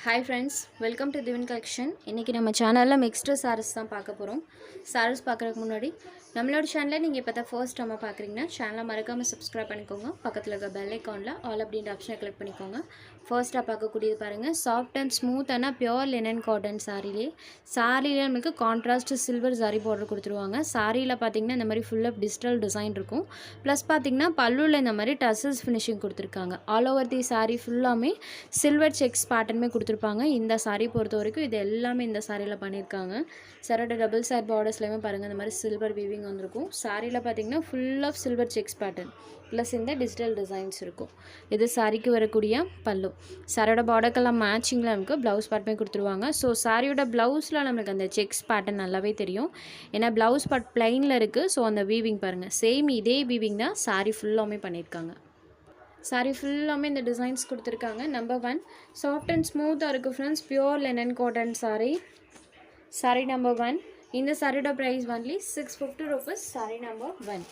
Hi friends, welcome to Divin Collection. இன்றைக்கி நம்ம சேனலில் மிக்ஸ்டு சாரீஸ் தான் பார்க்க போகிறோம். சாரீஸ் பார்க்குறதுக்கு முன்னாடி நம்மளோட சேனலில் நீங்கள் இப்போ தான் ஃபர்ஸ்ட் டைம் பார்க்குறீங்கன்னா சேனலை மறக்காமல் சப்ஸ்கிரைப் பண்ணிக்கோங்க. பக்கத்தில் இருக்க பெல் ஐக்கானில் ஆல் அப்படின்ற ஆப்ஷனை கிளிக் பண்ணிக்கோங்க. ஃபர்ஸ்ட்டாக பார்க்கக்கூடியது பாருங்கள், சாஃப்ட் அண்ட் ஸ்மூத்தான பியோர் லினன் காட்டன் சாரியில் நமக்கு கான்ட்ராஸ்ட் சில்வர் சாரி பார்டர் கொடுத்துருவாங்க. சாரியில் பார்த்தீங்கன்னா இந்த மாதிரி ஃபுல்லாக டிஜிட்டல் டிசைன் இருக்கும். ப்ளஸ் பார்த்தீங்கன்னா பல்லுவில் இந்த மாதிரி டசல்ஸ் ஃபினிஷிங் கொடுத்துருக்காங்க. ஆல் ஓவர் தி சாரி ஃபுல்லாமே சில்வர் செக்ஸ் பேட்டர்னுமே கொடுத்துருப்பாங்க. இந்த சாரீ பொறுத்த வரைக்கும் இது எல்லாமே இந்த சாரியில் பண்ணியிருக்காங்க. சாரோட டபுள் சைட் பார்டர்ஸ்லையுமே பாருங்கள் இந்த மாதிரி சில்வர் வீவிங் வந்திருக்கும். சாரியில் பார்த்தீங்கன்னா full of silver checks pattern plus இந்த டிஜிட்டல் டிசைன்ஸ் இருக்கும். இது சாரிக்கு வரக்கூடிய பல்லு. சாரியோட பார்டர்க்கெல்லாம் மேட்சிங்கில் நமக்கு ப்ளவுஸ் பார்ட்டுமே கொடுத்துருவாங்க. ஸோ சாரியோட ப்ளவுஸில் நம்மளுக்கு அந்த செக்ஸ் பேட்டர்ன் நல்லாவே தெரியும். ஏன்னா ப்ளவுஸ் பார்ட் பிளைனில் இருக்குது. ஸோ அந்த வீவிங் பாருங்கள், சேம் இதே வீவிங் தான் சாரி ஃபுல்லாமே பண்ணியிருக்காங்க. சாரி ஃபுல்லாமே இந்த டிசைன்ஸ் கொடுத்துருக்காங்க. நம்பர் 1 சாஃப்ட் அண்ட் ஸ்மூத்தாக இருக்குது friends. Pure linen cotton sari number 1. இந்த சாரியோட price only 650 rupees. Sari number 1.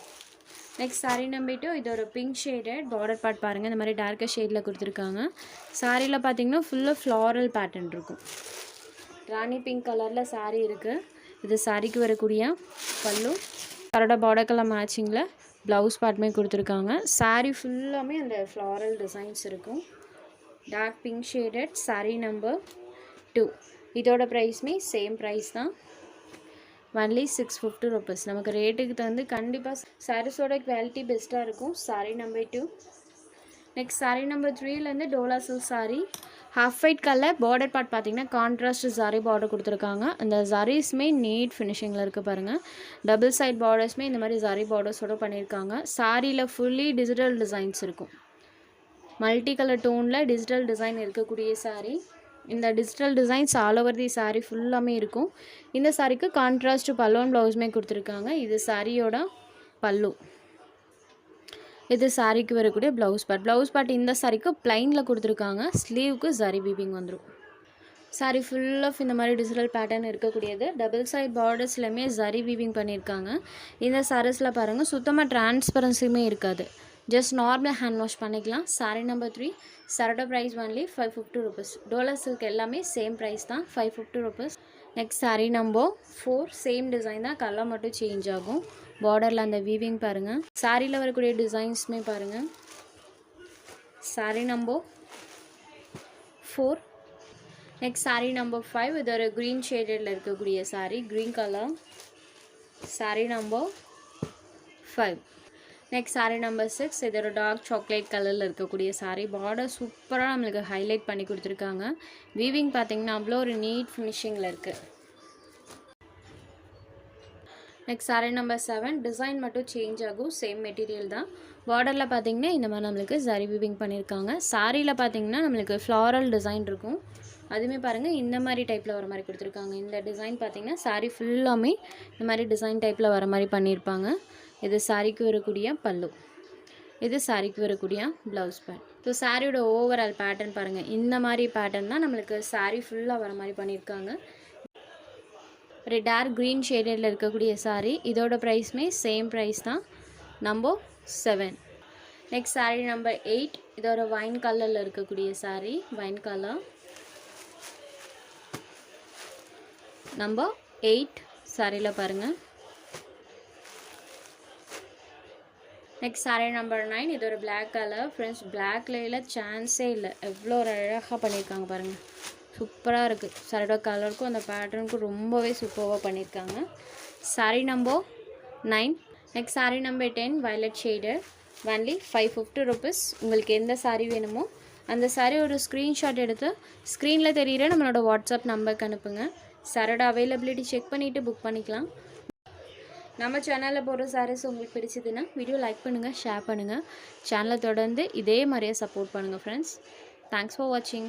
Next sari number 2. இது ஒரு பிங்க் ஷேடட் பார்டர் பார்ட் பாருங்கள், இந்த மாதிரி டார்க்கர் ஷேடில் கொடுத்துருக்காங்க. சாரியில் பார்த்தீங்கன்னா ஃபுல்லாக ஃப்ளாரல் பேட்டர்ன் இருக்கும். ராணி பிங்க் கலரில் சாரி இருக்குது. இது சாரிக்கு வரக்கூடிய பல்லு. சாரோட பார்டர்க்கெல்லாம் மேட்சிங்கில் ப்ளவுஸ் பார்ட்டுமே கொடுத்துருக்காங்க. சாரீ ஃபுல்லாமே அந்த ஃப்ளாரல் டிசைன்ஸ் இருக்கும். Dark pink shaded sari number 2. இதோட ப்ரைஸ்மே சேம் ப்ரைஸ் தான், ஒன்லி 650 rupees. நமக்கு ரேட்டுக்கு தகுந்து கண்டிப்பாக சாரீஸோட குவாலிட்டி பெஸ்ட்டாக இருக்கும். Sari number 2. Next sari number 3லேருந்து Dola silk sari. Half white colour border part பார்த்தீங்கன்னா கான்ட்ராஸ்ட் சாரீ பார்டர் கொடுத்துருக்காங்க. அந்த சாரீஸ்மே நீட் ஃபினிஷிங்கில் இருக்குது பாருங்கள். டபுள் சைட் பார்டர்ஸ்மே இந்த மாதிரி சாரீ பார்டர்ஸோடு பண்ணியிருக்காங்க. சாரியில் ஃபுல்லி டிஜிட்டல் டிசைன்ஸ் இருக்கும். மல்டி கலர் டோனில் டிஜிட்டல் டிசைன் இருக்கக்கூடிய சாரீ. இந்த digital designs all over the sari ஃபுல்லாமே இருக்கும். இந்த சாரீக்கு கான்ட்ராஸ்ட் பல்லுவன் ப்ளவுஸுமே கொடுத்துருக்காங்க. இது சாரியோட பல்லு. இது சாரிக்கு வரக்கூடிய ப்ளவுஸ் பார்ட் இந்த சாரிக்கு பிளைனில் கொடுத்துருக்காங்க. ஸ்லீவுக்கு சாரி வீவிங் வந்துடும். சாரி ஃபுல் ஆஃப் இந்த மாதிரி டிஜிட்டல் பேட்டர்ன் இருக்கக்கூடியது. டபுள் சைட் பார்டர்ஸ்லையுமே சாரி வீவிங் பண்ணியிருக்காங்க. இந்த சாரீஸில் பாருங்கள் சுத்தமாக டிரான்ஸ்பரன்சியுமே இருக்காது. ஜஸ்ட் நார்மல் ஹேண்ட் வாஷ் பண்ணிக்கலாம். சாரி நம்பர் 3. சாரோட price only 550 rupees. Dola silk எல்லாமே சேம் ப்ரைஸ் தான், 550 rupees. Next sari number 4. Same design தான், கலர் மட்டும் சேஞ்ச் ஆகும். பார்டரில் அந்த வீவிங் பாருங்கள். சாரியில் வரக்கூடிய டிசைன்ஸுமே பாருங்கள். Sari number 4. Next sari number 5. இது ஒரு க்ரீன் ஷேடில் இருக்கக்கூடிய sorry, green colour. Sorry number 5. Next sari number 6. இது ஒரு டார்க் சாக்லேட் கலரில் இருக்கக்கூடிய சாரி. பார்டர் சூப்பராக நம்மளுக்கு ஹைலைட் பண்ணி கொடுத்துருக்காங்க. வீவிங் பார்த்தீங்கன்னா அவ்வளோ ஒரு நீட் ஃபினிஷிங்கில் இருக்குது. Next sari number 7. டிசைன் மட்டும் சேஞ்ச் ஆகும், சேம் மெட்டீரியல் தான். பார்டரில் பார்த்தீங்கன்னா இந்த மாதிரி நம்மளுக்கு சாரி வீவிங் பண்ணியிருக்காங்க. சாரியில் பார்த்தீங்கன்னா நம்மளுக்கு ஃப்ளாரல் டிசைன் இருக்கும். அதுவுமே பாருங்கள் இந்த மாதிரி டைப்பில் வர மாதிரி கொடுத்துருக்காங்க. இந்த டிசைன் பார்த்தீங்கன்னா சாரி ஃபுல்லாமே இந்த மாதிரி டிசைன் டைப்பில் வர மாதிரி பண்ணியிருப்பாங்க. இது சாரிக்கு வரக்கூடிய பல்லு. இது சாரிக்கு வரக்கூடிய ப்ளவுஸ் பார்ட். ஸோ சாரியோட ஓவரால் பேட்டர்ன் பாருங்கள். இந்த மாதிரி பேட்டர்ன் தான் நம்மளுக்கு சாரி ஃபுல்லாக வர மாதிரி பண்ணியிருக்காங்க. ஒரு டார்க் க்ரீன் ஷேடில் இருக்கக்கூடிய சாரி. இதோட ப்ரைஸ்மே சேம் ப்ரைஸ் தான், நம்பர் 7. Next sari number 8. இதோட வைன் கலரில் இருக்கக்கூடிய சாரி, வைன் கலர். நம்பர் 8 சாரியில் பாருங்கள். Next sari number 9. இது ஒரு பிளாக் கலர் ஃப்ரெண்ட்ஸ். பிளாக்ல சான்ஸே இல்லை, எவ்வளோ ஒரு அழகாக பண்ணியிருக்காங்க பாருங்கள். சூப்பராக இருக்குது. சாரியோட கலருக்கும் அந்த பேட்டர்னுக்கும் ரொம்பவே சூப்பராக பண்ணியிருக்காங்க. Sari number 9. Next sari number 10. Violet shader, only 550 rupees. உங்களுக்கு எந்த சாரி வேணுமோ அந்த சாரி ஒரு ஸ்க்ரீன்ஷாட் எடுத்து ஸ்க்ரீனில் தெரிகிற நம்மளோட வாட்ஸ்அப் நம்பருக்கு அனுப்புங்க. சாரோட அவைலபிலிட்டி செக் பண்ணிவிட்டு புக் பண்ணிக்கலாம். நம்ம சேனலில் போடுற சாரீஸ் உங்களுக்கு பிடிச்சதுன்னா வீடியோ லைக் பண்ணுங்கள், ஷேர் பண்ணுங்கள். சேனலை தொடர்ந்து இதே மாதிரியே சப்போர்ட் பண்ணுங்கள் ஃப்ரெண்ட்ஸ். தேங்க்ஸ் ஃபார் வாட்சிங்.